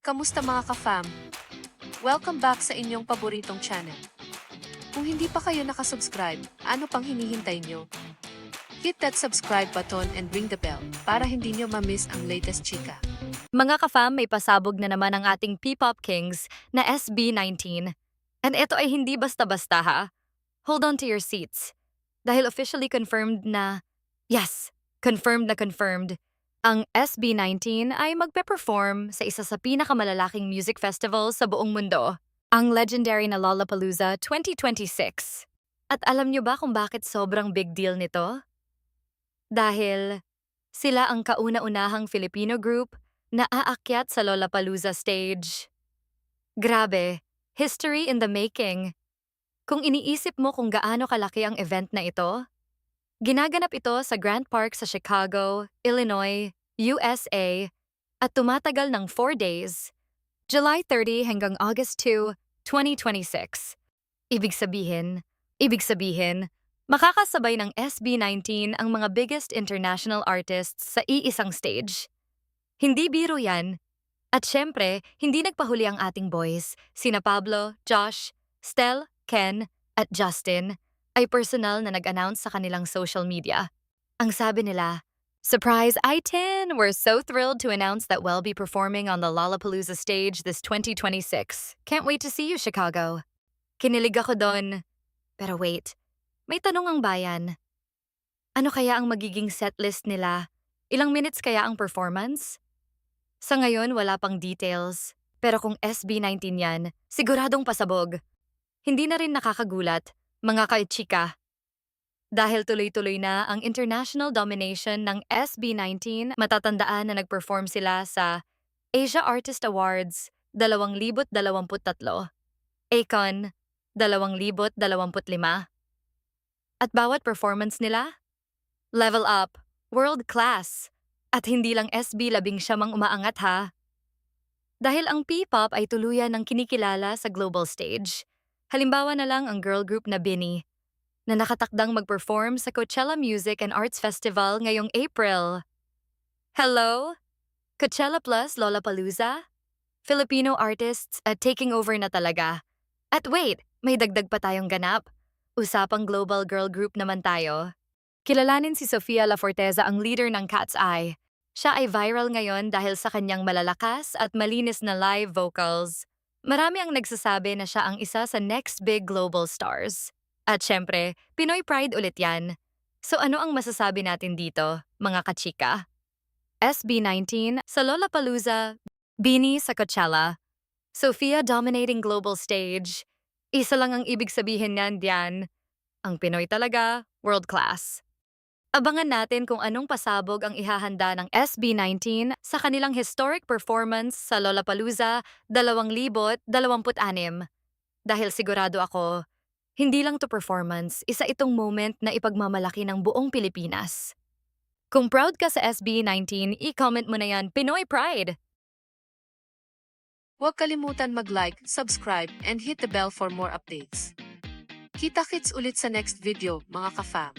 Kamusta mga ka-fam? Welcome back sa inyong paboritong channel. Kung hindi pa kayo nakasubscribe, ano pang hinihintay nyo? Hit that subscribe button and ring the bell para hindi nyo ma-miss ang latest chika. Mga ka-fam, may pasabog na naman ang ating P-pop kings na SB19. And ito ay hindi basta-basta ha. Hold on to your seats. Dahil officially confirmed na, yes, confirmed na confirmed, ang SB19 ay magpe-perform sa isa sa pinakamalalaking music festival sa buong mundo, ang legendary na Lollapalooza 2026. At alam nyo ba kung bakit sobrang big deal nito? Dahil sila ang kauna-unahang Filipino group na aakyat sa Lollapalooza stage. Grabe, history in the making. Kung iniisip mo kung gaano kalaki ang event na ito, ginaganap ito sa Grant Park sa Chicago, Illinois, USA, at tumatagal ng 4 days, July 30 hanggang August 2, 2026. Ibig sabihin, makakasabay ng SB19 ang mga biggest international artists sa iisang stage. Hindi biro yan. At syempre, hindi nagpahuli ang ating boys, sina Pablo, Josh, Stel, Ken, at Justin, ay personal na nag-announce sa kanilang social media. Ang sabi nila, "Surprise I-10! We're so thrilled to announce that we'll be performing on the Lollapalooza stage this 2026. Can't wait to see you, Chicago." Kinilig ako doon. Pero wait, may tanong ang bayan. Ano kaya ang magiging setlist nila? Ilang minutes kaya ang performance? Sa ngayon, wala pang details. Pero kung SB19 yan, siguradong pasabog. Hindi na rin nakakagulat, mga ka-chika. Dahil tuloy-tuloy na ang international domination ng SB19, matatandaan na nag-perform sila sa Asia Artist Awards 2023, Akon 2025. At bawat performance nila, level up, world class. At hindi lang SB19 ang umaangat ha. Dahil ang P-pop ay tuluyan ng kinikilala sa global stage. Halimbawa na lang ang girl group na BINI, na nakatakdang mag-perform sa Coachella Music and Arts Festival ngayong April. Hello? Coachella plus Lollapalooza? Filipino artists at taking over na talaga. At wait, may dagdag pa tayong ganap. Usapang global girl group naman tayo. Kilalanin si Sofia La Forteza, ang leader ng Cat's Eye. Siya ay viral ngayon dahil sa kanyang malalakas at malinis na live vocals. Marami ang nagsasabi na siya ang isa sa next big global stars. At syempre, Pinoy pride ulit yan. So ano ang masasabi natin dito, mga kachika? SB19 sa Lollapalooza, BINI sa Coachella, Sofia dominating global stage. Isa lang ang ibig sabihin niyan diyan. Ang Pinoy talaga, world class. Abangan natin kung anong pasabog ang ihahanda ng SB19 sa kanilang historic performance sa Lollapalooza 2026. Dahil sigurado ako, hindi lang to performance, isa itong moment na ipagmamalaki ng buong Pilipinas. Kung proud ka sa SB19, i-comment mo na yan, Pinoy Pride! Huwag kalimutan mag-like, subscribe, and hit the bell for more updates. Kita-kits ulit sa next video, mga ka-fam.